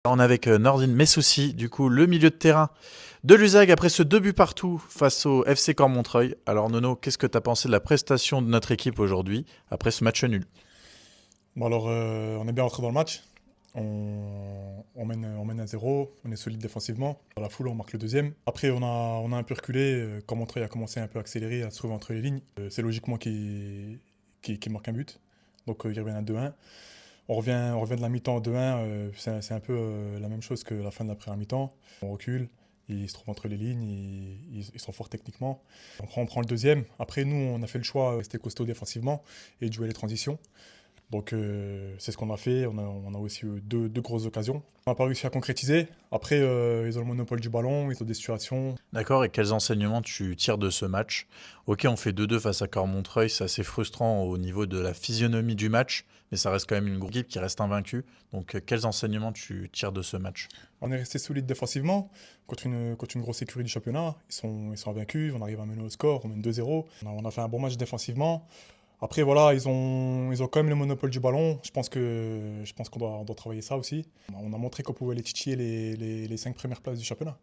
On est avec Nordine Messoussi, du coup, le milieu de terrain de l'USAG après ce 2 buts partout face au FC Cormontreuil. Alors Nono, qu'est-ce que tu as pensé de la prestation de notre équipe aujourd'hui après ce match nul? Bon alors, on est bien rentré dans le match. On mène à zéro, on est solide défensivement. Dans la foule, on marque le deuxième. Après, on a un peu reculé. Quand Montreuil a commencé un peu à accélérer, à se trouver entre les lignes, c'est logiquement qu'il marque un but. Donc, il revient à 2-1. On revient de la mi-temps à 2-1. C'est un peu la même chose que la fin de la première mi-temps. On recule, ils se trouvent entre les lignes, ils sont forts techniquement. On prend le deuxième. Après, nous, on a fait le choix de rester costaud défensivement et de jouer les transitions. Donc c'est ce qu'on a fait. On a aussi eu deux grosses occasions. On n'a pas réussi à concrétiser. Après, ils ont le monopole du ballon, ils ont des situations. D'accord, et quels enseignements tu tires de ce match? Ok, on fait 2-2 face à Cormontreuil, c'est assez frustrant au niveau de la physionomie du match, mais ça reste quand même une grosse équipe qui reste invaincue. Donc quels enseignements tu tires de ce match? On est resté solide défensivement contre une grosse écurie du championnat. Ils sont invaincus, on arrive à mener au score, on mène 2-0. On a fait un bon match défensivement. Après, voilà, ils ont quand même le monopole du ballon. Je pense qu'on doit travailler ça aussi. On a montré qu'on pouvait les titiller les 5 premières places du championnat.